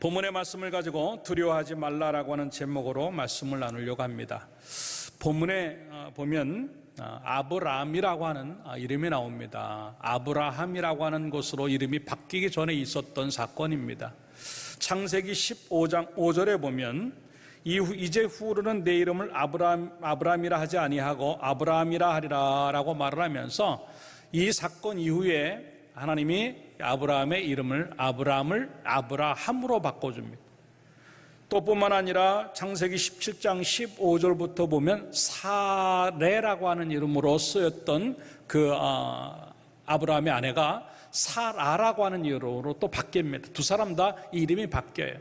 본문의 말씀을 가지고 두려워하지 말라라고 하는 제목으로 말씀을 나누려고 합니다. 본문에 보면 아브라함이라고 하는 이름이 나옵니다. 아브라함이라고 하는 것으로 이름이 바뀌기 전에 있었던 사건입니다. 창세기 15장 5절에 보면 이제 후로는 내 이름을 아브라함이라 하지 아니하고 아브라함이라 하리라 라고 말을 하면서 이 사건 이후에 하나님이 아브라함의 이름을 아브라함으로 바꿔줍니다. 또 뿐만 아니라 창세기 17장 15절부터 보면 사레라고 하는 이름으로 쓰였던 아브라함의 아내가 사라라고 하는 이름으로 또 바뀝니다. 두 사람 다 이름이 바뀌어요.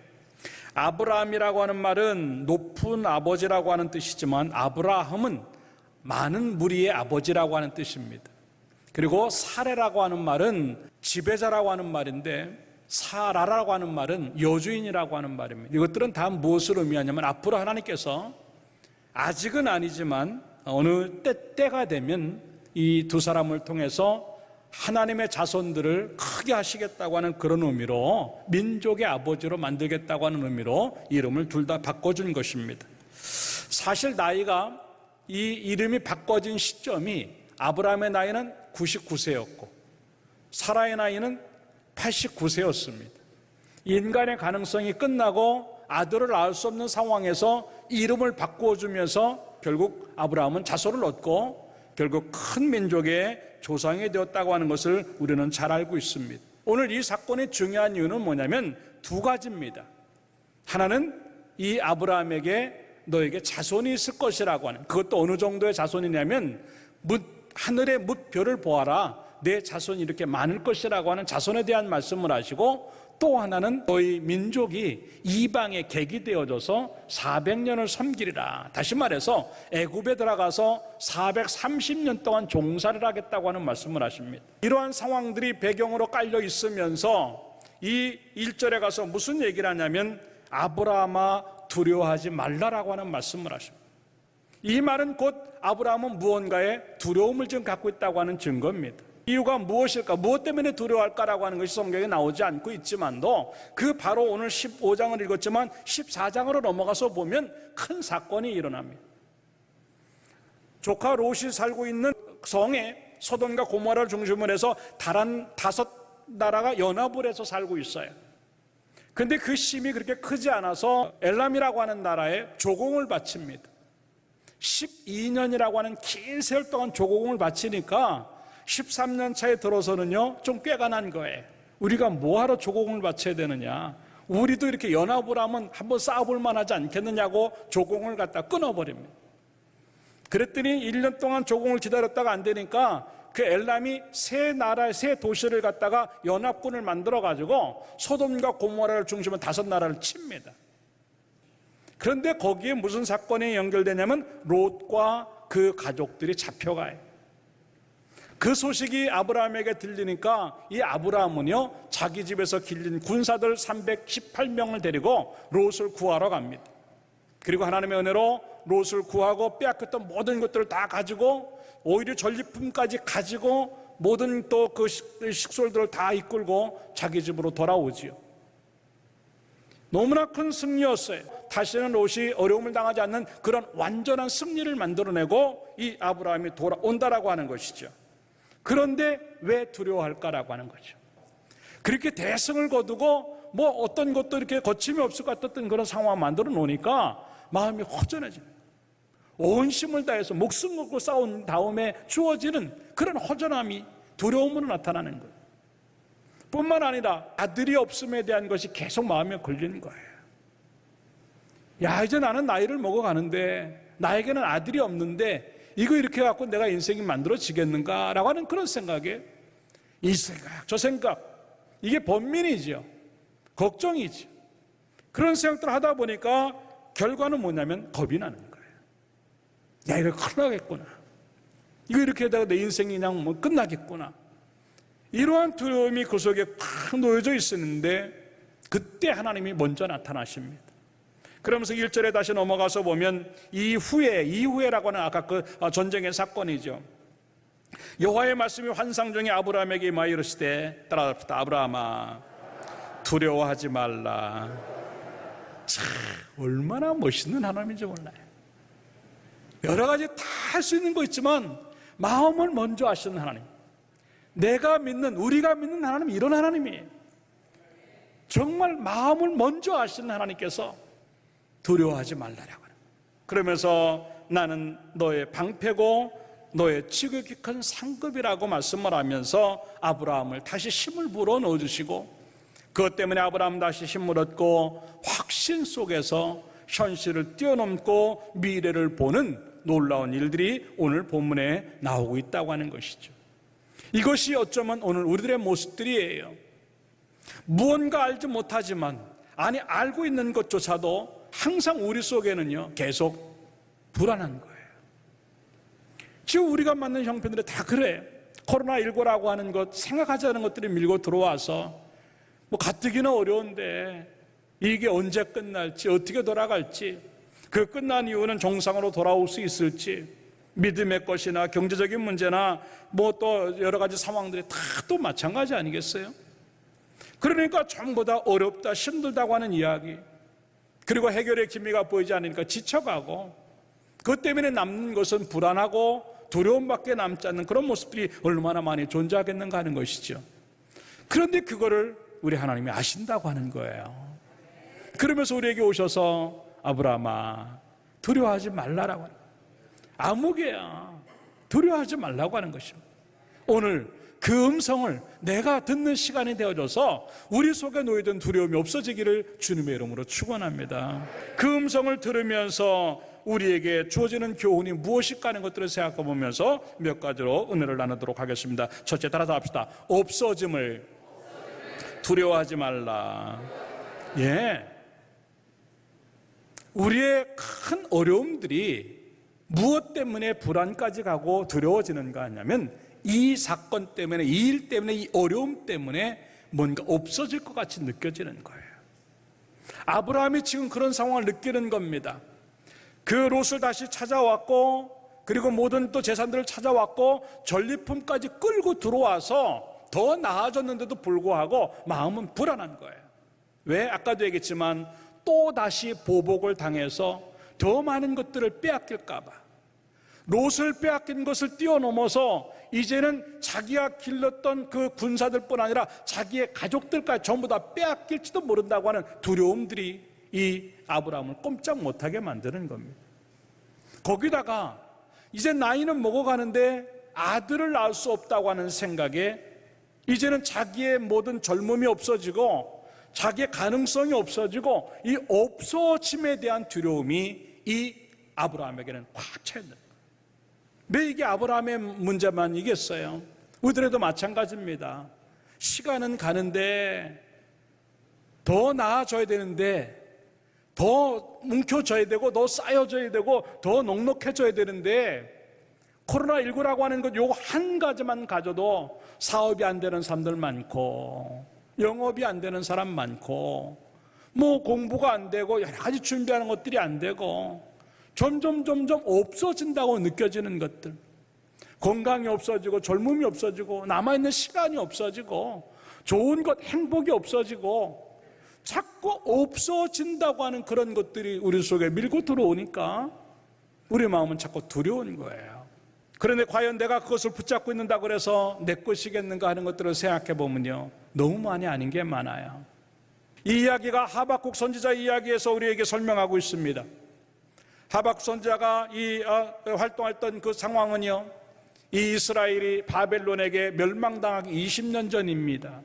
아브라함이라고 하는 말은 높은 아버지라고 하는 뜻이지만 아브라함은 많은 무리의 아버지라고 하는 뜻입니다. 그리고 사레라고 하는 말은 지배자라고 하는 말인데 사라라고 하는 말은 여주인이라고 하는 말입니다. 이것들은 다 무엇을 의미하냐면 앞으로 하나님께서 아직은 아니지만 어느 때가 되면 이 두 사람을 통해서 하나님의 자손들을 크게 하시겠다고 하는 그런 의미로 민족의 아버지로 만들겠다고 하는 의미로 이름을 둘 다 바꿔준 것입니다. 사실 나이가 이 이름이 바꿔진 시점이 아브라함의 나이는 99세였고 사라의 나이는 89세였습니다. 인간의 가능성이 끝나고 아들을 낳을 수 없는 상황에서 이름을 바꾸어주면서 결국 아브라함은 자손을 얻고 결국 큰 민족의 조상이 되었다고 하는 것을 우리는 잘 알고 있습니다. 오늘 이 사건의 중요한 이유는 뭐냐면 두 가지입니다. 하나는 이 아브라함에게 너에게 자손이 있을 것이라고 하는, 그것도 어느 정도의 자손이냐면 하늘의 뭇별을 보아라, 내 자손이 이렇게 많을 것이라고 하는 자손에 대한 말씀을 하시고, 또 하나는 너희 민족이 이방의 객이 되어져서 400년을 섬기리라. 다시 말해서 애굽에 들어가서 430년 동안 종살이를 하겠다고 하는 말씀을 하십니다. 이러한 상황들이 배경으로 깔려 있으면서 이 1절에 가서 무슨 얘기를 하냐면 아브라함아 두려워하지 말라라고 하는 말씀을 하십니다. 이 말은 곧 아브라함은 무언가에 두려움을 지금 갖고 있다고 하는 증거입니다. 이유가 무엇일까? 무엇 때문에 두려워할까라고 하는 것이 성경에 나오지 않고 있지만도 그 바로 오늘 15장을 읽었지만 14장으로 넘어가서 보면 큰 사건이 일어납니다. 조카 롯이 살고 있는 성에 소돔과 고모라를 중심으로 해서 다른 5 나라가 연합을 해서 살고 있어요. 근데 그 힘이 그렇게 크지 않아서 엘람이라고 하는 나라에 조공을 바칩니다. 12년이라고 하는 긴 세월 동안 조공을 바치니까 13년 차에 들어서는요 좀 꾀가 난 거예요. 우리가 뭐하러 조공을 바쳐야 되느냐, 우리도 이렇게 연합을 하면 한번 싸워볼 만하지 않겠느냐고 조공을 갖다 끊어버립니다. 그랬더니 1년 동안 조공을 기다렸다가 안 되니까 그 엘람이 세 도시를 갖다가 연합군을 만들어 가지고 소돔과 고모라를 중심으로 5 나라를 칩니다. 그런데 거기에 무슨 사건이 연결되냐면 롯과 그 가족들이 잡혀가요. 그 소식이 아브라함에게 들리니까 이 아브라함은요 자기 집에서 길린 군사들 318명을 데리고 롯을 구하러 갑니다. 그리고 하나님의 은혜로 롯을 구하고 빼앗겼던 모든 것들을 다 가지고 오히려 전리품까지 가지고 모든 또 그 식솔들을 다 이끌고 자기 집으로 돌아오지요. 너무나 큰 승리였어요. 다시는 롯이 어려움을 당하지 않는 그런 완전한 승리를 만들어내고 이 아브라함이 돌아온다라고 하는 것이죠. 그런데 왜 두려워할까라고 하는 거죠. 그렇게 대승을 거두고 뭐 어떤 것도 이렇게 거침이 없을 것 같았던 그런 상황을 만들어 놓으니까 마음이 허전해집니다. 온 힘을 다해서 목숨 걸고 싸운 다음에 주어지는 그런 허전함이 두려움으로 나타나는 거예요. 뿐만 아니라 아들이 없음에 대한 것이 계속 마음에 걸리는 거예요. 야, 이제 나는 나이를 먹어가는데 나에게는 아들이 없는데 이거 이렇게 해갖고 내가 인생이 만들어지겠는가라고 하는 그런 생각에 이 생각 저 생각, 이게 번민이죠. 걱정이죠. 그런 생각들을 하다 보니까 결과는 뭐냐면 겁이 나는 거예요. 야, 이거 큰일 나겠구나, 이거 이렇게 하다가 내 인생이 그냥 뭐 끝나겠구나, 이러한 두려움이 그 속에 탁 놓여져 있었는데 그때 하나님이 먼저 나타나십니다. 그러면서 1절에 다시 넘어가서 보면 이후에라고 하는 아까 그 전쟁의 사건이죠. 여호와의 말씀이 환상 중에 아브라함에게 임하여 이르시되 따라합시다. 아브라함아 두려워하지 말라. 참 얼마나 멋있는 하나님인지 몰라요. 여러 가지 다 할 수 있는 거 있지만 마음을 먼저 아시는 하나님, 내가 믿는, 우리가 믿는 하나님이 이런 하나님이에요. 정말 마음을 먼저 아시는 하나님께서 두려워하지 말라라고. 그러면서 나는 너의 방패고 너의 지극히 큰 상급이라고 말씀을 하면서 아브라함을 다시 힘을 불어 넣어주시고, 그것 때문에 아브라함 다시 힘을 얻고 확신 속에서 현실을 뛰어넘고 미래를 보는 놀라운 일들이 오늘 본문에 나오고 있다고 하는 것이죠. 이것이 어쩌면 오늘 우리들의 모습들이에요. 무언가 알지 못하지만, 아니 알고 있는 것조차도 항상 우리 속에는요 계속 불안한 거예요. 지금 우리가 만난 형편들이 다 그래요. 코로나19라고 하는 것, 생각하지 않은 것들이 밀고 들어와서 뭐 가뜩이나 어려운데 이게 언제 끝날지, 어떻게 돌아갈지, 그 끝난 이후는 정상으로 돌아올 수 있을지, 믿음의 것이나 경제적인 문제나 뭐 또 여러 가지 상황들이 다 또 마찬가지 아니겠어요? 그러니까 전부 다 어렵다, 힘들다고 하는 이야기, 그리고 해결의 기미가 보이지 않으니까 지쳐가고, 그것 때문에 남는 것은 불안하고 두려움밖에 남지 않는 그런 모습들이 얼마나 많이 존재하겠는가 하는 것이죠. 그런데 그거를 우리 하나님이 아신다고 하는 거예요. 그러면서 우리에게 오셔서 아브라함아 두려워하지 말라라고 하는 거예요. 암흑이야, 두려워하지 말라고 하는 것입니다. 오늘 그 음성을 내가 듣는 시간이 되어져서 우리 속에 놓이던 두려움이 없어지기를 주님의 이름으로 축원합니다. 그 음성을 들으면서 우리에게 주어지는 교훈이 무엇일까 하는 것들을 생각해 보면서 몇 가지로 은혜를 나누도록 하겠습니다. 첫째, 따라서 합시다. 없어짐을 두려워하지 말라. 예, 우리의 큰 어려움들이 무엇 때문에 불안까지 가고 두려워지는가 하냐면, 이 사건 때문에, 이 일 때문에, 이 어려움 때문에 뭔가 없어질 것 같이 느껴지는 거예요. 아브라함이 지금 그런 상황을 느끼는 겁니다. 그 롯을 다시 찾아왔고, 그리고 모든 또 재산들을 찾아왔고, 전리품까지 끌고 들어와서 더 나아졌는데도 불구하고 마음은 불안한 거예요. 왜? 아까도 얘기했지만 또 다시 보복을 당해서 더 많은 것들을 빼앗길까 봐. 롯을 빼앗긴 것을 뛰어넘어서 이제는 자기가 길렀던 그 군사들뿐 아니라 자기의 가족들까지 전부 다 빼앗길지도 모른다고 하는 두려움들이 이 아브라함을 꼼짝 못하게 만드는 겁니다. 거기다가 이제 나이는 먹어가는데 아들을 낳을 수 없다고 하는 생각에 이제는 자기의 모든 젊음이 없어지고 자기의 가능성이 없어지고, 이 없어짐에 대한 두려움이 이 아브라함에게는 꽉 차 있는 거예요. 왜 이게 아브라함의 문제만이겠어요? 우리들에도 마찬가지입니다. 시간은 가는데 더 나아져야 되는데, 더 뭉쳐져야 되고, 더 쌓여져야 되고, 더 넉넉해져야 되는데, 코로나19라고 하는 것 요거 한 가지만 가져도 사업이 안 되는 사람들 많고, 영업이 안 되는 사람 많고, 뭐 공부가 안 되고 여러 가지 준비하는 것들이 안 되고, 점점 없어진다고 느껴지는 것들, 건강이 없어지고 젊음이 없어지고 남아있는 시간이 없어지고 좋은 것, 행복이 없어지고 자꾸 없어진다고 하는 그런 것들이 우리 속에 밀고 들어오니까 우리 마음은 자꾸 두려운 거예요. 그런데 과연 내가 그것을 붙잡고 있는다고 해서 내 것이겠는가 하는 것들을 생각해 보면요, 너무 많이 아닌 게 많아요. 이 이야기가 하박국 선지자 이야기에서 우리에게 설명하고 있습니다. 하박국 선지자가 활동했던 그 상황은요, 이 이스라엘이 바벨론에게 멸망당하기 20년 전입니다.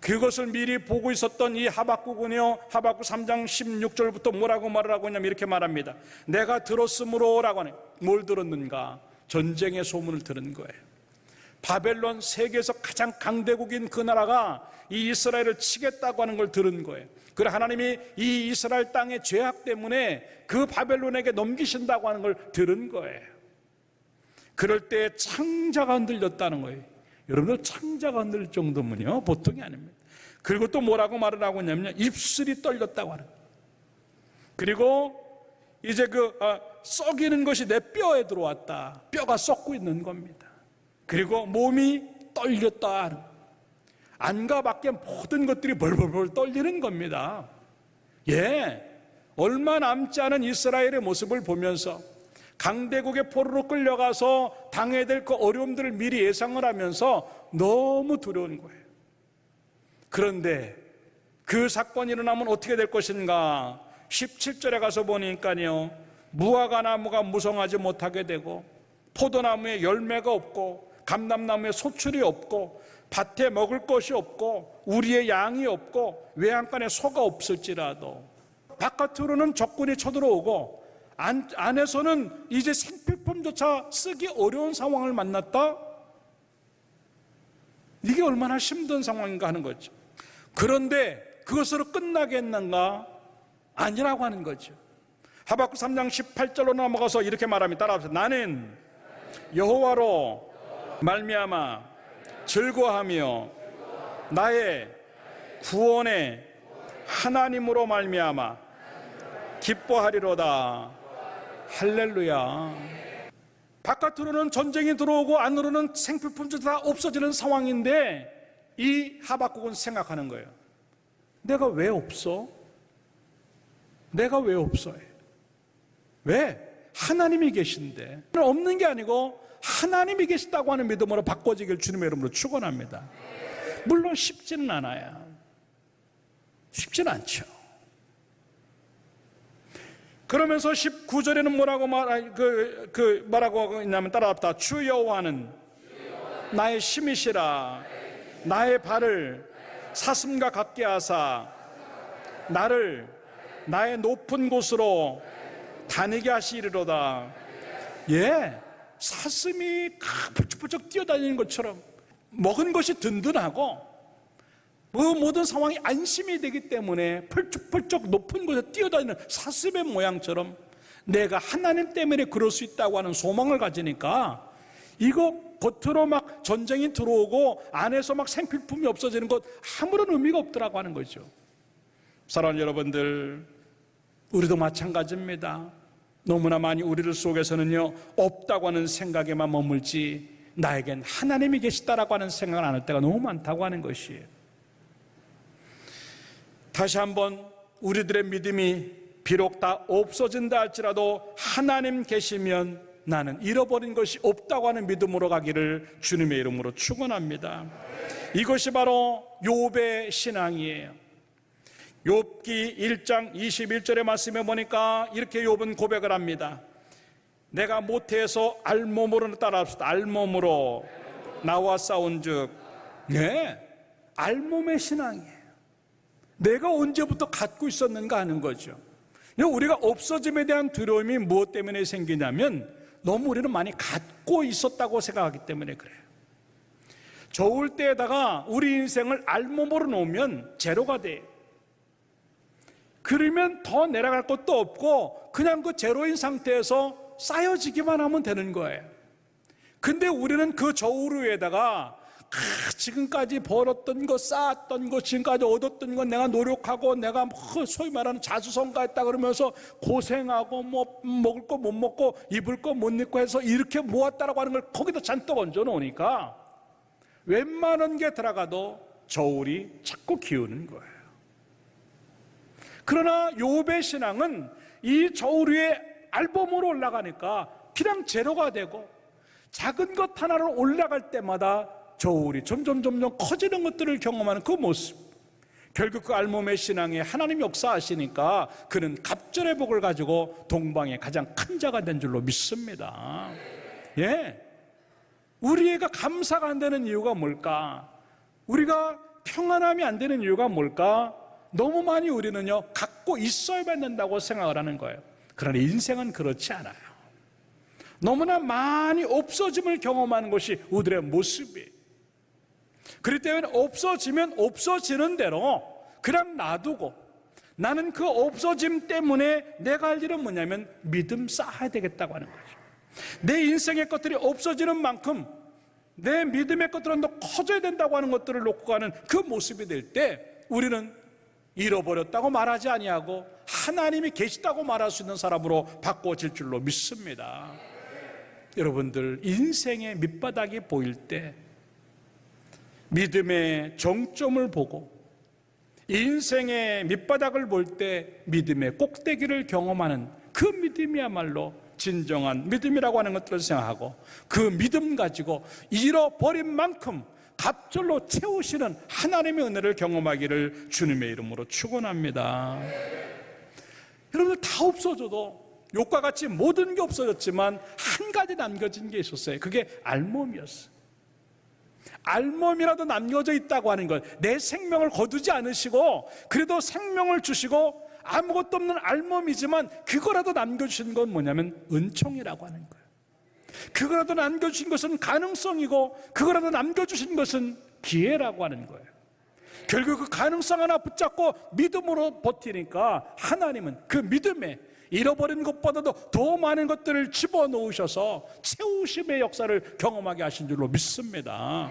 그것을 미리 보고 있었던 이 하박국은요, 하박국 3장 16절부터 뭐라고 말을 하고 있냐면 이렇게 말합니다. 내가 들었으므로라고 하네. 뭘 들었는가? 전쟁의 소문을 들은 거예요. 바벨론, 세계에서 가장 강대국인 그 나라가 이 이스라엘을 치겠다고 하는 걸 들은 거예요. 그래 하나님이 이 이스라엘 땅의 죄악 때문에 그 바벨론에게 넘기신다고 하는 걸 들은 거예요. 그럴 때 창자가 흔들렸다는 거예요. 여러분들, 창자가 흔들릴 정도면요 보통이 아닙니다. 그리고 또 뭐라고 말을 하고 있냐면 입술이 떨렸다고 하는 거예요. 그리고 이제 썩이는 것이 내 뼈에 들어왔다. 뼈가 썩고 있는 겁니다. 그리고 몸이 떨렸다. 안과 밖에 모든 것들이 벌벌벌 떨리는 겁니다. 얼마 남지 않은 이스라엘의 모습을 보면서 강대국의 포로로 끌려가서 당해야 될 그 어려움들을 미리 예상을 하면서 너무 두려운 거예요. 그런데 그 사건이 일어나면 어떻게 될 것인가? 17절에 가서 보니까요, 무화과 나무가 무성하지 못하게 되고 포도나무에 열매가 없고 감람나무에 소출이 없고 밭에 먹을 것이 없고 우리의 양이 없고 외양간에 소가 없을지라도 바깥으로는 적군이 쳐들어오고 안에서는 이제 생필품조차 쓰기 어려운 상황을 만났다? 이게 얼마나 힘든 상황인가 하는 거죠. 그런데 그것으로 끝나겠는가? 아니라고 하는 거죠. 하박국 3장 18절로 넘어가서 이렇게 말합니다. 따라합시다. 나는 여호와로 말미암아 즐거워하며 나의 구원의 하나님으로 말미암아 기뻐하리로다. 할렐루야. 바깥으로는 전쟁이 들어오고 안으로는 생필품조차 다 없어지는 상황인데 이 하박국은 생각하는 거예요. 내가 왜 없어? 내가 왜 없어요? 왜? 하나님이 계신데. 없는 게 아니고 하나님이 계시다고 하는 믿음으로 바꿔지길 주님의 이름으로 축원합니다. 물론 쉽지는 않아요. 쉽지는 않죠. 그러면서 19절에는 뭐라고 말하고 하고 있냐면 따라합시다. 주 여호와는 나의 힘이시라. 나의 발을 사슴과 같게 하사 나를 나의 높은 곳으로 다니게 하시리로다. 사슴이 펄쩍펄쩍 뛰어다니는 것처럼 먹은 것이 든든하고 그 모든 상황이 안심이 되기 때문에 펄쩍펄쩍 높은 곳에 뛰어다니는 사슴의 모양처럼 내가 하나님 때문에 그럴 수 있다고 하는 소망을 가지니까 이거 겉으로 막 전쟁이 들어오고 안에서 막 생필품이 없어지는 것 아무런 의미가 없더라고 하는 거죠. 사랑하는 여러분들, 우리도 마찬가지입니다. 너무나 많이 우리들 속에서는요, 없다고 하는 생각에만 머물지 나에겐 하나님이 계시다라고 하는 생각을 안 할 때가 너무 많다고 하는 것이에요. 다시 한번 우리들의 믿음이 비록 다 없어진다 할지라도 하나님 계시면 나는 잃어버린 것이 없다고 하는 믿음으로 가기를 주님의 이름으로 축원합니다. 이것이 바로 욥의 신앙이에요. 욥기 1장 21절의 말씀에 보니까 이렇게 욥은 고백을 합니다. 내가 모태에서 알몸으로 따라합시다. 알몸으로 나와 싸운즉, 알몸의 신앙이에요. 내가 언제부터 갖고 있었는가 하는 거죠. 우리가 없어짐에 대한 두려움이 무엇 때문에 생기냐면 너무 우리는 많이 갖고 있었다고 생각하기 때문에 그래요. 좋을 때에다가 우리 인생을 알몸으로 놓으면 제로가 돼요. 그러면 더 내려갈 것도 없고 그냥 그 제로인 상태에서 쌓여지기만 하면 되는 거예요. 근데 우리는 그 저울 위에다가 지금까지 벌었던 거, 쌓았던 거, 지금까지 얻었던 거 내가 노력하고 내가 소위 말하는 자수성가했다 그러면서 고생하고 뭐 먹을 거 못 먹고 입을 거 못 입고 해서 이렇게 모았다라고 하는 걸 거기다 잔뜩 얹어 놓으니까 웬만한 게 들어가도 저울이 자꾸 기우는 거예요. 그러나 욥의 신앙은 이 저울 위에 알몸으로 올라가니까 그냥 제로가 되고 작은 것 하나로 올라갈 때마다 저울이 점점 커지는 것들을 경험하는 그 모습. 결국 그 알몸의 신앙에 하나님이 역사하시니까 그는 갑절의 복을 가지고 동방의 가장 큰 자가 된 줄로 믿습니다. 우리가 감사가 안 되는 이유가 뭘까? 우리가 평안함이 안 되는 이유가 뭘까? 너무 많이 우리는요, 갖고 있어야만 된다고 생각을 하는 거예요. 그러나 인생은 그렇지 않아요. 너무나 많이 없어짐을 경험하는 것이 우리들의 모습이에요. 그렇기 때문에 없어지면 없어지는 대로 그냥 놔두고 나는 그 없어짐 때문에 내가 할 일은 뭐냐면 믿음 쌓아야 되겠다고 하는 거죠. 내 인생의 것들이 없어지는 만큼 내 믿음의 것들은 더 커져야 된다고 하는 것들을 놓고 가는 그 모습이 될 때 우리는 잃어버렸다고 말하지 아니하고 하나님이 계시다고 말할 수 있는 사람으로 바꿔질 줄로 믿습니다. 여러분들, 인생의 밑바닥이 보일 때 믿음의 정점을 보고 인생의 밑바닥을 볼 때 믿음의 꼭대기를 경험하는 그 믿음이야말로 진정한 믿음이라고 하는 것들을 생각하고, 그 믿음 가지고 잃어버린 만큼 갑절로 채우시는 하나님의 은혜를 경험하기를 주님의 이름으로 축원합니다. 여러분들 다 없어져도, 욕과 같이 모든 게 없어졌지만 한 가지 남겨진 게 있었어요. 그게 알몸이었어요. 알몸이라도 남겨져 있다고 하는 것, 내 생명을 거두지 않으시고 그래도 생명을 주시고 아무것도 없는 알몸이지만 그거라도 남겨주신 건 뭐냐면 은총이라고 하는 거예요. 그거라도 남겨주신 것은 가능성이고, 그거라도 남겨주신 것은 기회라고 하는 거예요. 결국 그 가능성 하나 붙잡고 믿음으로 버티니까 하나님은 그 믿음에 잃어버린 것보다도 더 많은 것들을 집어넣으셔서 채우심의 역사를 경험하게 하신 줄로 믿습니다.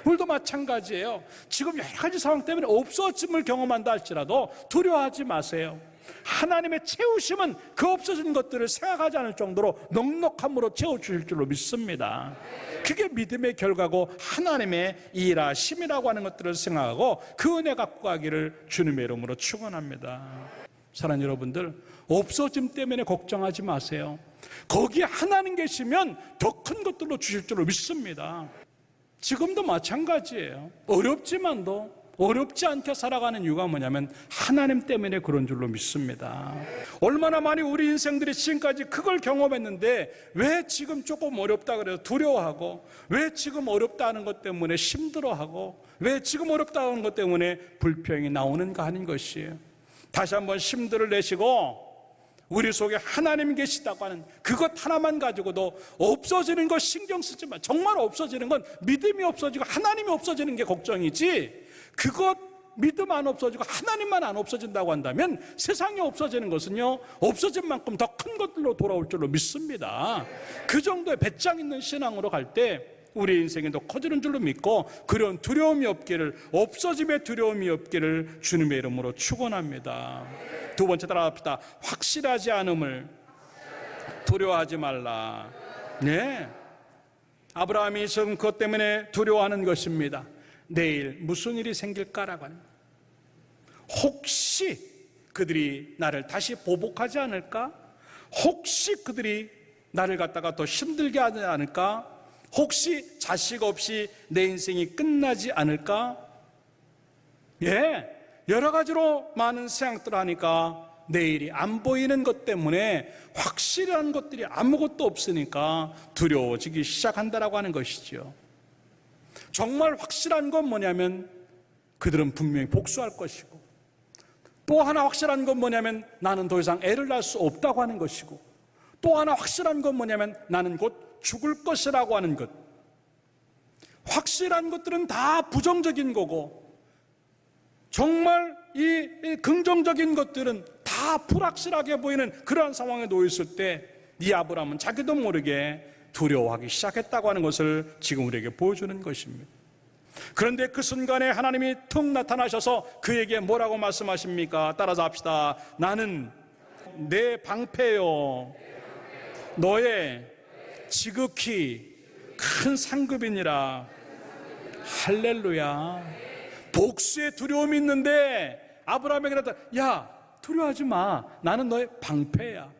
우리도 마찬가지예요. 지금 여러 가지 상황 때문에 없어짐을 경험한다 할지라도 두려워하지 마세요. 하나님의 채우심은 그 없어진 것들을 생각하지 않을 정도로 넉넉함으로 채워주실 줄로 믿습니다. 그게 믿음의 결과고 하나님의 일하심이라고 하는 것들을 생각하고 그 은혜 갖고 가기를 주님의 이름으로 축원합니다. 사랑하는 여러분들, 없어짐 때문에 걱정하지 마세요. 거기에 하나님 계시면 더 큰 것들로 주실 줄로 믿습니다. 지금도 마찬가지예요. 어렵지만도 어렵지 않게 살아가는 이유가 뭐냐면 하나님 때문에 그런 줄로 믿습니다. 얼마나 많이 우리 인생들이 지금까지 그걸 경험했는데 왜 지금 조금 어렵다 그래서 두려워하고, 왜 지금 어렵다는 것 때문에 힘들어하고, 왜 지금 어렵다는 것 때문에 불평이 나오는가 하는 것이에요. 다시 한번 심들을 내시고 우리 속에 하나님 계시다고 하는 그것 하나만 가지고도 없어지는 거 신경 쓰지 마. 정말 없어지는 건 믿음이 없어지고 하나님이 없어지는 게 걱정이지, 그것 믿음 안 없어지고 하나님만 안 없어진다고 한다면 세상이 없어지는 것은요, 없어진 만큼 더 큰 것들로 돌아올 줄로 믿습니다. 그 정도의 배짱 있는 신앙으로 갈 때 우리 인생이 더 커지는 줄로 믿고, 그런 두려움이 없기를, 없어짐의 두려움이 없기를 주님의 이름으로 축원합니다. 두 번째 따라합시다. 확실하지 않음을 두려워하지 말라. 네, 아브라함이 지금 그것 때문에 두려워하는 것입니다. 내일 무슨 일이 생길까라고 하는 거예요. 혹시 그들이 나를 다시 보복하지 않을까? 혹시 그들이 나를 갖다가 더 힘들게 하지 않을까? 혹시 자식 없이 내 인생이 끝나지 않을까? 예, 여러 가지로 많은 생각들을 하니까 내일이 안 보이는 것 때문에 확실한 것들이 아무것도 없으니까 두려워지기 시작한다라고 하는 것이죠. 정말 확실한 건 뭐냐면 그들은 분명히 복수할 것이고, 또 하나 확실한 건 뭐냐면 나는 더 이상 애를 낳을 수 없다고 하는 것이고, 또 하나 확실한 건 뭐냐면 나는 곧 죽을 것이라고 하는 것. 확실한 것들은 다 부정적인 거고, 정말 이 긍정적인 것들은 다 불확실하게 보이는 그러한 상황에 놓여 있을 때 이 아브라함은 자기도 모르게 두려워하기 시작했다고 하는 것을 지금 우리에게 보여주는 것입니다. 그런데 그 순간에 하나님이 턱 나타나셔서 그에게 뭐라고 말씀하십니까? 따라서 합시다. 나는 내 방패요, 너의 지극히 큰 상급이니라. 할렐루야. 복수의 두려움이 있는데 아브라함에게 나타나, 야, 두려워하지 마. 나는 너의 방패야.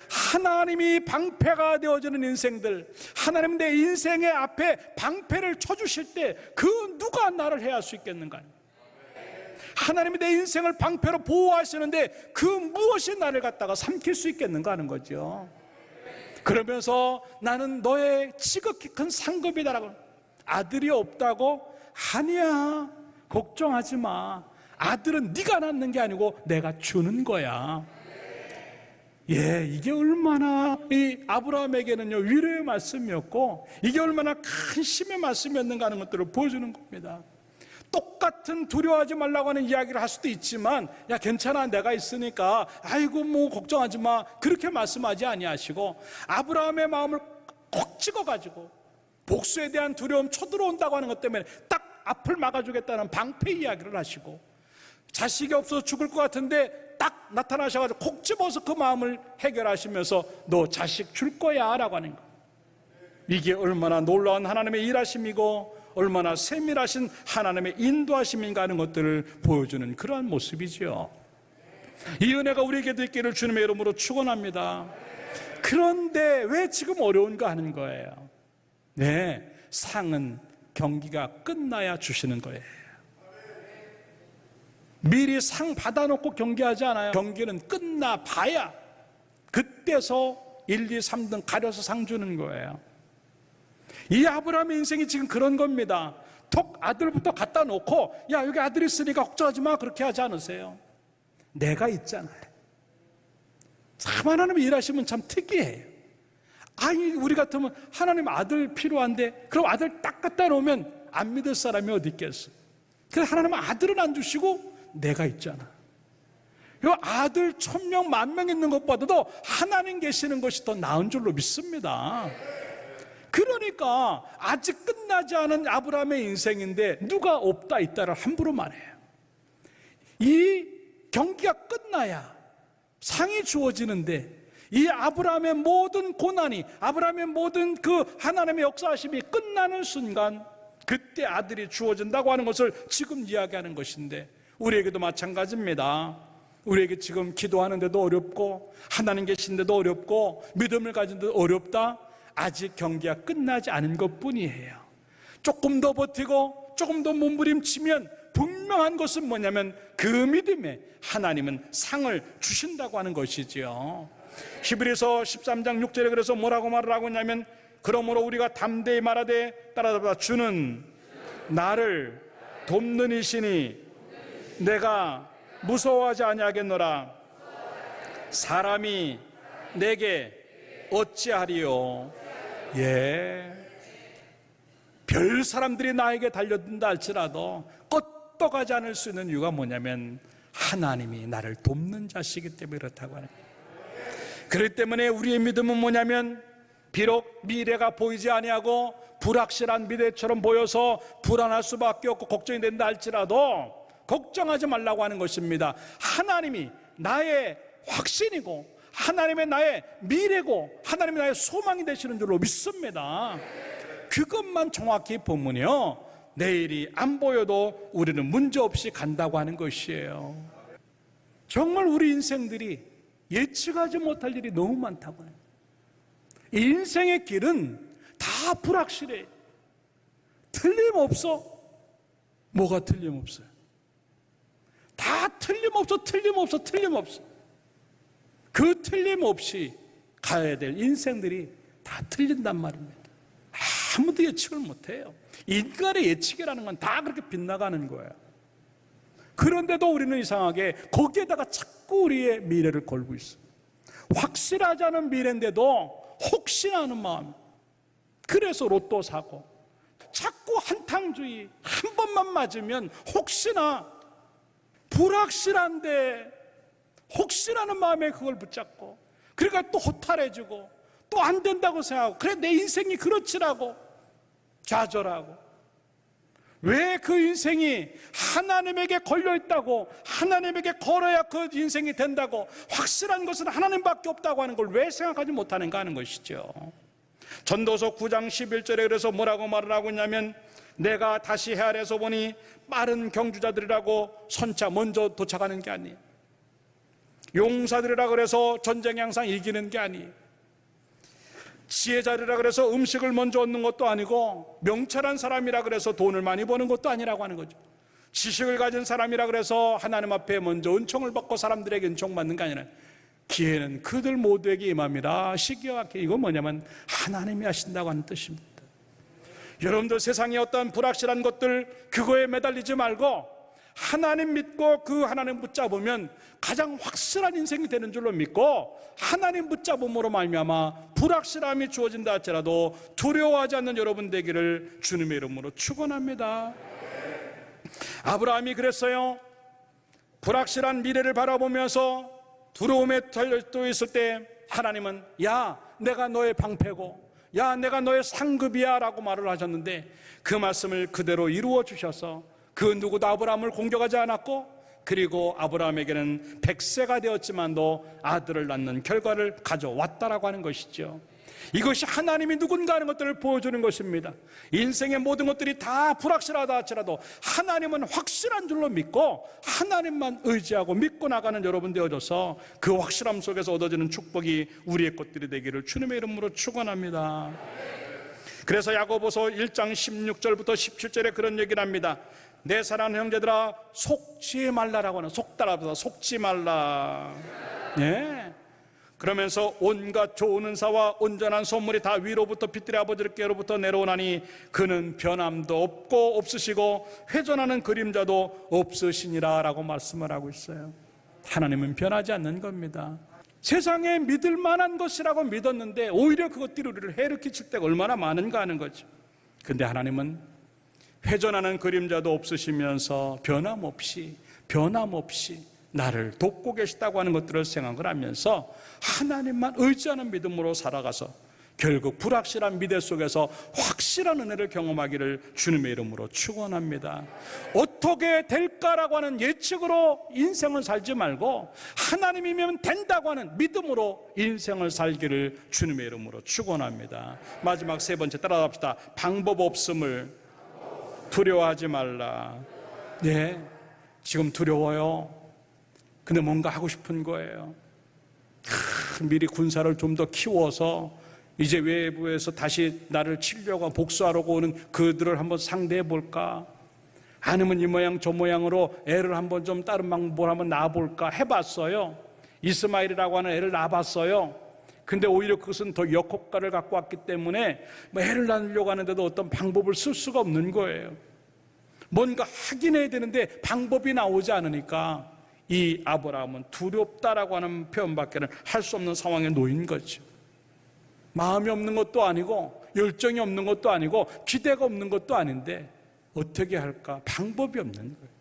하나님이 방패가 되어주는 인생들, 하나님 내 인생의 앞에 방패를 쳐주실 때 그 누가 나를 해할 수 있겠는가? 하나님이 내 인생을 방패로 보호하시는데 그 무엇이 나를 갖다가 삼킬 수 있겠는가 하는 거죠. 그러면서 나는 너의 지극히 큰 상급이다라고. 아들이 없다고? 아니야, 걱정하지 마. 아들은 네가 낳는 게 아니고 내가 주는 거야. 예, 이게 얼마나 이 아브라함에게는요 위로의 말씀이었고, 이게 얼마나 큰 힘의 말씀이었는가 하는 것들을 보여주는 겁니다. 똑같은 두려워하지 말라고 하는 이야기를 할 수도 있지만, 야 괜찮아, 내가 있으니까, 아이고 뭐 걱정하지 마, 그렇게 말씀하지 아니하시고 아브라함의 마음을 콕 찍어가지고 복수에 대한 두려움 쳐들어온다고 하는 것 때문에 딱 앞을 막아주겠다는 방패 이야기를 하시고, 자식이 없어서 죽을 것 같은데 딱 나타나셔가지고 콕 집어서 그 마음을 해결하시면서 너 자식 줄 거야 라고 하는 거. 이게 얼마나 놀라운 하나님의 일하심이고 얼마나 세밀하신 하나님의 인도하심인가 하는 것들을 보여주는 그러한 모습이죠. 이 은혜가 우리에게도 있기를 주님의 이름으로 축원합니다. 그런데 왜 지금 어려운가 하는 거예요. 네, 상은 경기가 끝나야 주시는 거예요. 미리 상 받아놓고 경기하지 않아요. 경기는 끝나봐야 그때서 1, 2, 3등 가려서 상 주는 거예요. 이 아브라함의 인생이 지금 그런 겁니다. 톡 아들부터 갖다 놓고 야 여기 아들 있으니까 걱정하지 마 그렇게 하지 않으세요. 내가 있잖아요. 참 하나님이 일하시면 참 특이해요. 아니 우리 같으면 하나님 아들 필요한데 그럼 아들 딱 갖다 놓으면 안 믿을 사람이 어디 있겠어. 그래서 하나님은 아들은 안 주시고 내가 있잖아. 이 아들 1000명 10,000명 있는 것보다도 하나님 계시는 것이 더 나은 줄로 믿습니다. 그러니까 아직 끝나지 않은 아브라함의 인생인데 누가 없다 있다를 함부로 말해요. 이 경기가 끝나야 상이 주어지는데 이 아브라함의 모든 고난이 아브라함의 모든 그 하나님의 역사하심이 끝나는 순간 그때 아들이 주어진다고 하는 것을 지금 이야기하는 것인데 우리에게도 마찬가지입니다. 우리에게 지금 기도하는데도 어렵고 하나님 계신데도 어렵고 믿음을 가진데도 어렵다. 아직 경기가 끝나지 않은 것뿐이에요. 조금 더 버티고 조금 더 몸부림치면 분명한 것은 뭐냐면 그 믿음에 하나님은 상을 주신다고 하는 것이지요. 히브리서 13장 6절에 그래서 뭐라고 말을 하고 있냐면 그러므로 우리가 담대히 말하되 따라잡아 주는 나를 돕는 이시니 내가 무서워하지 아니하겠노라. 사람이 내게 어찌하리요. 예, 별 사람들이 나에게 달려든다 할지라도 껐떡하지 않을 수 있는 이유가 뭐냐면 하나님이 나를 돕는 자시기 때문에 그렇다고 하는 거예요. 그렇기 때문에 우리의 믿음은 뭐냐면 비록 미래가 보이지 아니하고 불확실한 미래처럼 보여서 불안할 수밖에 없고 걱정이 된다 할지라도 걱정하지 말라고 하는 것입니다. 하나님이 나의 확신이고 하나님의 나의 미래고 하나님의 나의 소망이 되시는 줄로 믿습니다. 그것만 정확히 보면요 내일이 안 보여도 우리는 문제없이 간다고 하는 것이에요. 정말 우리 인생들이 예측하지 못할 일이 너무 많다고 해요. 인생의 길은 다 불확실해. 틀림없어. 뭐가 틀림없어요? 다 틀림없어. 그 틀림없이 가야 될 인생들이 다 틀린단 말입니다. 아무도 예측을 못해요. 인간의 예측이라는 건 다 그렇게 빗나가는 거예요. 그런데도 우리는 이상하게 거기에다가 자꾸 우리의 미래를 걸고 있어요. 확실하지 않은 미래인데도 혹시나 하는 마음. 그래서 로또 사고 자꾸 한탕주의. 한 번만 맞으면 혹시나 불확실한데 혹시라는 마음에 그걸 붙잡고 그러니까 또 허탈해지고 또 안 된다고 생각하고 그래 내 인생이 그렇지라고 좌절하고 왜 그 인생이 하나님에게 걸려있다고 하나님에게 걸어야 그 인생이 된다고 확실한 것은 하나님밖에 없다고 하는 걸 왜 생각하지 못하는가 하는 것이죠. 전도서 9장 11절에 그래서 뭐라고 말을 하고 있냐면 내가 다시 헤아려서 보니 빠른 경주자들이라고 선차 먼저 도착하는 게 아니에요. 용사들이라 그래서 전쟁에 항상 이기는 게 아니에요. 지혜자리라 그래서 음식을 먼저 얻는 것도 아니고 명철한 사람이라 그래서 돈을 많이 버는 것도 아니라고 하는 거죠. 지식을 가진 사람이라 그래서 하나님 앞에 먼저 은총을 받고 사람들에게 은총받는 게 아니라 기회는 그들 모두에게 임합니다. 시기와 기회. 이건 뭐냐면 하나님이 하신다고 하는 뜻입니다. 여러분들 세상에 어떤 불확실한 것들 그거에 매달리지 말고 하나님 믿고 그 하나님 붙잡으면 가장 확실한 인생이 되는 줄로 믿고 하나님 붙잡음으로 말미암아 불확실함이 주어진다 할지라도 두려워하지 않는 여러분 되기를 주님의 이름으로 축원합니다. 아브라함이 그랬어요. 불확실한 미래를 바라보면서 두려움에 떨려 있을 때 하나님은 야 내가 너의 방패고 야 내가 너의 상급이야 라고 말을 하셨는데 그 말씀을 그대로 이루어 주셔서 그 누구도 아브라함을 공격하지 않았고 그리고 아브라함에게는 100세가 되었지만도 아들을 낳는 결과를 가져왔다라고 하는 것이죠. 이것이 하나님이 누군가 하는 것들을 보여주는 것입니다. 인생의 모든 것들이 다 불확실하다 할지라도 하나님은 확실한 줄로 믿고 하나님만 의지하고 믿고 나가는 여러분 되어져서 그 확실함 속에서 얻어지는 축복이 우리의 것들이 되기를 주님의 이름으로 축원합니다. 그래서 야고보서 1장 16절부터 17절에 그런 얘기를 합니다. 내 사랑하는 형제들아 속지 말라라고 하는, 속달아서 속지 말라. 네. 그러면서 온갖 좋은 은사와 온전한 선물이 다 위로부터 빛들의 아버지께로부터 내려오나니 그는 변함도 없고 없으시고 회전하는 그림자도 없으시니라 라고 말씀을 하고 있어요. 하나님은 변하지 않는 겁니다. 세상에 믿을 만한 것이라고 믿었는데 오히려 그것들이 우리를 해를 끼칠 때가 얼마나 많은가 하는 거죠. 근데 하나님은 회전하는 그림자도 없으시면서 변함없이 나를 돕고 계시다고 하는 것들을 생각을 하면서 하나님만 의지하는 믿음으로 살아가서 결국 불확실한 미래 속에서 확실한 은혜를 경험하기를 주님의 이름으로 축원합니다. 어떻게 될까라고 하는 예측으로 인생을 살지 말고 하나님이면 된다고 하는 믿음으로 인생을 살기를 주님의 이름으로 축원합니다. 마지막 세 번째 따라갑시다. 방법 없음을 두려워하지 말라. 네, 지금 두려워요. 근데 뭔가 하고 싶은 거예요. 미리 군사를 좀 더 키워서 이제 외부에서 다시 나를 치려고 복수하려고 오는 그들을 한번 상대해 볼까? 아니면 이 모양 저 모양으로 애를 한번 좀 다른 방법으로 한번 낳아볼까? 해봤어요. 이스마엘이라고 하는 애를 낳아봤어요. 근데 오히려 그것은 더 역효과를 갖고 왔기 때문에 애를 낳으려고 하는데도 어떤 방법을 쓸 수가 없는 거예요. 뭔가 하긴 해야 되는데 방법이 나오지 않으니까 이 아브라함은 두렵다라고 하는 표현밖에는 할 수 없는 상황에 놓인 거죠. 마음이 없는 것도 아니고 열정이 없는 것도 아니고 기대가 없는 것도 아닌데 어떻게 할까? 방법이 없는 거예요.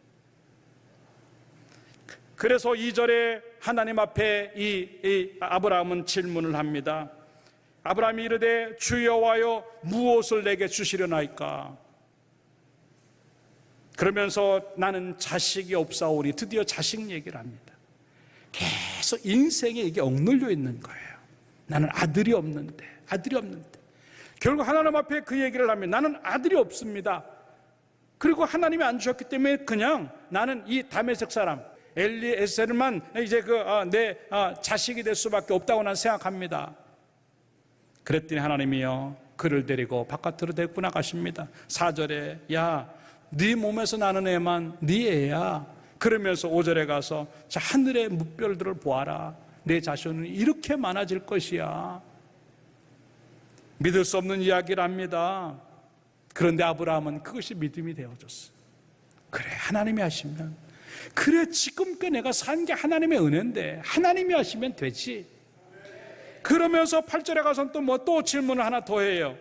그래서 2절에 하나님 앞에 이 아브라함은 질문을 합니다. 아브라함이 이르되 주 여호와여 무엇을 내게 주시려나이까? 그러면서 나는 자식이 없사오니 드디어 자식 얘기를 합니다. 계속 인생에 이게 억눌려 있는 거예요. 나는 아들이 없는데 결국 하나님 앞에 그 얘기를 하면 나는 아들이 없습니다. 그리고 하나님이 안 주셨기 때문에 그냥 나는 이 다메섹 사람 엘리에셀만 이제 내 자식이 될 수밖에 없다고 난 생각합니다. 그랬더니 하나님이요 그를 데리고 바깥으로 데리고 나가십니다. 4절에 야 네 몸에서 나는 애만 네 애야. 그러면서 5절에 가서 자 하늘의 뭇별들을 보아라. 내 자손은 이렇게 많아질 것이야. 믿을 수 없는 이야기를 합니다. 그런데 아브라함은 그것이 믿음이 되어졌어요. 그래 하나님이 하시면 그래 지금껏 내가 산 게 하나님의 은혜인데 하나님이 하시면 되지. 그러면서 8절에 가서는 또 질문을 하나 더 해요.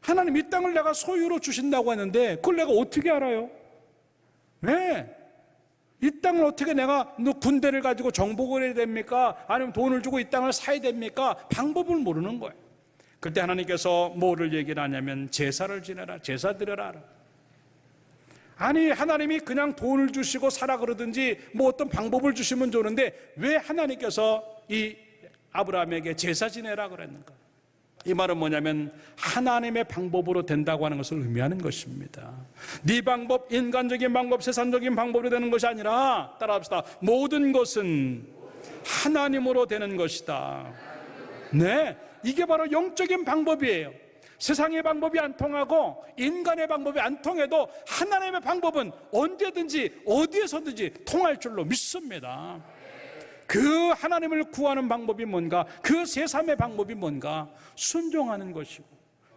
하나님 이 땅을 내가 소유로 주신다고 했는데 그걸 내가 어떻게 알아요? 왜? 이 땅을 어떻게 내가 군대를 가지고 정복을 해야 됩니까? 아니면 돈을 주고 이 땅을 사야 됩니까? 방법을 모르는 거예요. 그때 하나님께서 뭐를 얘기를 하냐면 제사를 지내라, 제사 드려라. 아니 하나님이 그냥 돈을 주시고 사라 그러든지 뭐 어떤 방법을 주시면 좋은데 왜 하나님께서 이 아브라함에게 제사 지내라 그랬는가? 이 말은 뭐냐면 하나님의 방법으로 된다고 하는 것을 의미하는 것입니다. 네 방법, 인간적인 방법, 세상적인 방법으로 되는 것이 아니라 따라합시다. 모든 것은 하나님으로 되는 것이다. 네, 이게 바로 영적인 방법이에요. 세상의 방법이 안 통하고 인간의 방법이 안 통해도 하나님의 방법은 언제든지 어디에서든지 통할 줄로 믿습니다. 그 하나님을 구하는 방법이 뭔가? 그 제3의 방법이 뭔가? 순종하는 것이고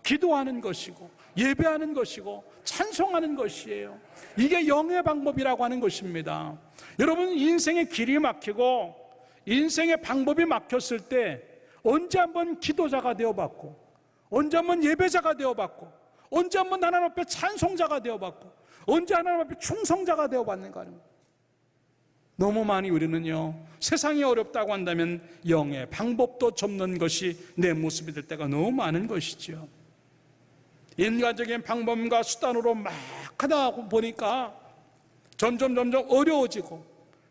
기도하는 것이고 예배하는 것이고 찬송하는 것이에요. 이게 영의 방법이라고 하는 것입니다. 여러분 인생의 길이 막히고 인생의 방법이 막혔을 때 언제 한번 기도자가 되어봤고 언제 한번 예배자가 되어봤고 언제 한번 하나님 앞에 찬송자가 되어봤고 언제 하나님 앞에 충성자가 되어봤는가 하는 거예요. 너무 많이 우리는요 세상이 어렵다고 한다면 영의 방법도 접는 것이 내 모습이 될 때가 너무 많은 것이죠. 인간적인 방법과 수단으로 막 하다 보니까 점점 어려워지고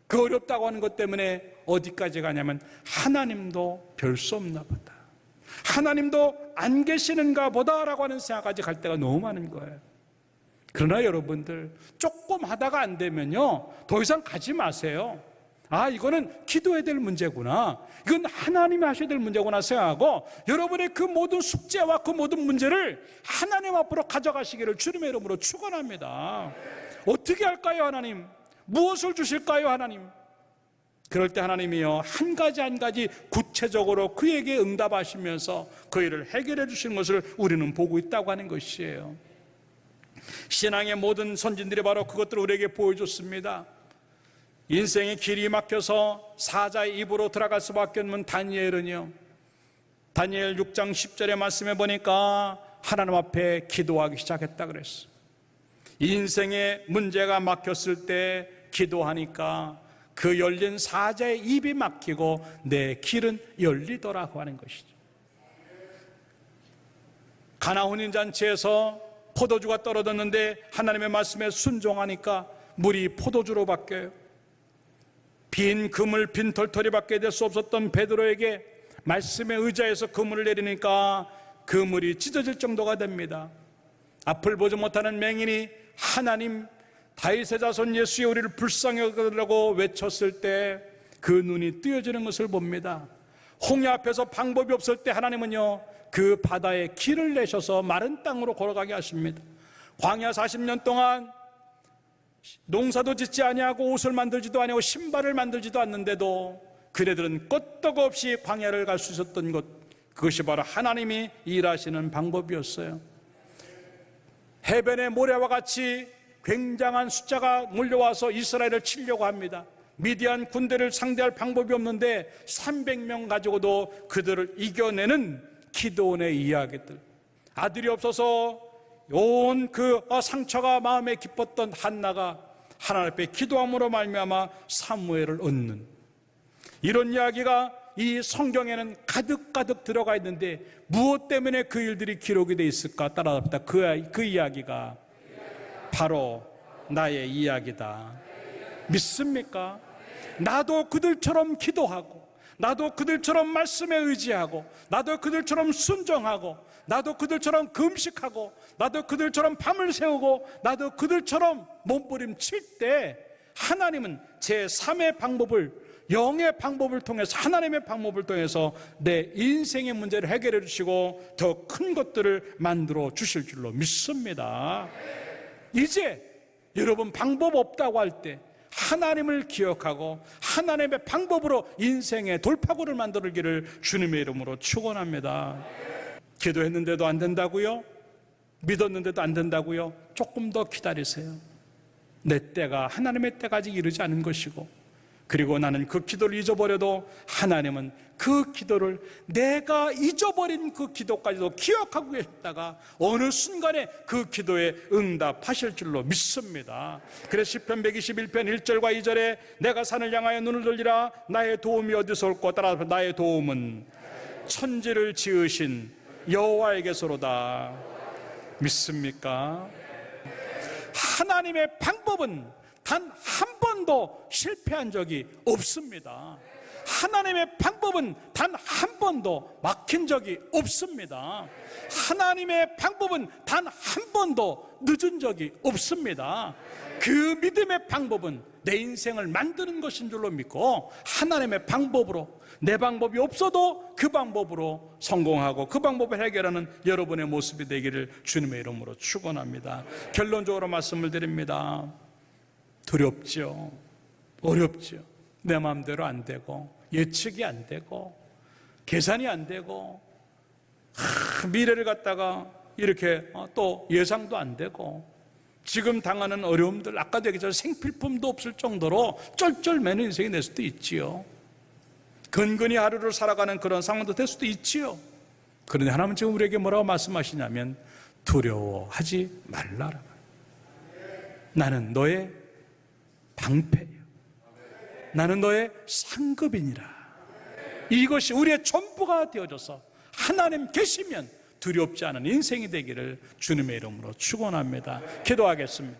그 어렵다고 하는 것 때문에 어디까지 가냐면 하나님도 별 수 없나 보다. 하나님도 안 계시는가 보다라고 하는 생각까지 갈 때가 너무 많은 거예요. 그러나 여러분들, 조금 하다가 안 되면요, 더 이상 가지 마세요. 아, 이거는 기도해야 될 문제구나, 이건 하나님이 하셔야 될 문제구나 생각하고 여러분의 그 모든 숙제와 그 모든 문제를 하나님 앞으로 가져가시기를 주님의 이름으로 축원합니다. 어떻게 할까요, 하나님? 무엇을 주실까요, 하나님? 그럴 때 하나님이요, 한 가지 한 가지 구체적으로 그에게 응답하시면서 그 일을 해결해 주시는 것을 우리는 보고 있다고 하는 것이에요. 신앙의 모든 선진들이 바로 그것들을 우리에게 보여줬습니다. 인생의 길이 막혀서 사자의 입으로 들어갈 수밖에 없는 다니엘은요, 다니엘 6장 10절의 말씀에 보니까 하나님 앞에 기도하기 시작했다 그랬어요. 인생의 문제가 막혔을 때 기도하니까 그 열린 사자의 입이 막히고 내 길은 열리더라고 하는 것이죠. 가나 혼인잔치에서 포도주가 떨어졌는데 하나님의 말씀에 순종하니까 물이 포도주로 바뀌어요. 빈 그물, 빈 털털이밖에 될 수 없었던 베드로에게 말씀에 의지해서 그물을 내리니까 그물이 찢어질 정도가 됩니다. 앞을 보지 못하는 맹인이 하나님, 다윗의 자손 예수의 우리를 불쌍히 여기라고 외쳤을 때 그 눈이 뜨여지는 것을 봅니다. 홍해 앞에서 방법이 없을 때 하나님은요, 그 바다에 길을 내셔서 마른 땅으로 걸어가게 하십니다. 광야 40년 동안 농사도 짓지 아니하고 옷을 만들지도 아니하고 신발을 만들지도 않는데도 그네들은 끄떡없이 광야를 갈 수 있었던 것, 그것이 바로 하나님이 일하시는 방법이었어요. 해변의 모래와 같이 굉장한 숫자가 몰려와서 이스라엘을 치려고 합니다. 미디안 군대를 상대할 방법이 없는데 300명 가지고도 그들을 이겨내는 기드온의 이야기들, 아들이 없어서 온 그 상처가 마음에 깊었던 한나가 하나님 앞에 기도함으로 말미암아 사무엘을 얻는, 이런 이야기가 이 성경에는 가득가득 들어가 있는데 무엇 때문에 그 일들이 기록이 되어 있을까? 따라합니다. 그 이야기가 바로 나의 이야기다. 믿습니까? 나도 그들처럼 기도하고, 나도 그들처럼 말씀에 의지하고, 나도 그들처럼 순종하고, 나도 그들처럼 금식하고, 나도 그들처럼 밤을 새우고, 나도 그들처럼 몸부림칠 때 하나님은 제3의 방법을, 영의 방법을 통해서, 하나님의 방법을 통해서 내 인생의 문제를 해결해 주시고 더 큰 것들을 만들어 주실 줄로 믿습니다. 이제 여러분 방법 없다고 할 때 하나님을 기억하고 하나님의 방법으로 인생의 돌파구를 만들기를 주님의 이름으로 축원합니다. 기도했는데도 안 된다고요? 믿었는데도 안 된다고요? 조금 더 기다리세요. 내 때가 하나님의 때가 아직 이르지 않은 것이고, 그리고 나는 그 기도를 잊어버려도 하나님은 그 기도를 내가 잊어버린 그 기도까지도 기억하고 계셨다가 어느 순간에 그 기도에 응답하실 줄로 믿습니다. 그래서 시편 121편 1절과 2절에 내가 산을 향하여 눈을 돌리라 나의 도움이 어디서 올꼬, 따라서 나의 도움은 천지를 지으신 여호와에게서로다. 믿습니까? 하나님의 방법은 단 한 번도 실패한 적이 없습니다. 하나님의 방법은 단 한 번도 막힌 적이 없습니다. 하나님의 방법은 단 한 번도 늦은 적이 없습니다. 그 믿음의 방법은 내 인생을 만드는 것인 줄로 믿고 하나님의 방법으로, 내 방법이 없어도 그 방법으로 성공하고 그 방법을 해결하는 여러분의 모습이 되기를 주님의 이름으로 축원합니다. 결론적으로 말씀을 드립니다. 두렵죠. 어렵죠. 내 마음대로 안 되고, 예측이 안 되고, 계산이 안 되고, 미래를 갖다가 이렇게 또 예상도 안 되고, 지금 당하는 어려움들, 아까도 얘기했지만 생필품도 없을 정도로 쩔쩔매는 인생이 될 수도 있지요. 근근히 하루를 살아가는 그런 상황도 될 수도 있지요. 그런데 하나님은 지금 우리에게 뭐라고 말씀하시냐면 두려워하지 말라라. 나는 너의 방패예요. 나는 너의 상급이니라. 이것이 우리의 전부가 되어져서 하나님 계시면 두렵지 않은 인생이 되기를 주님의 이름으로 축원합니다. 기도하겠습니다.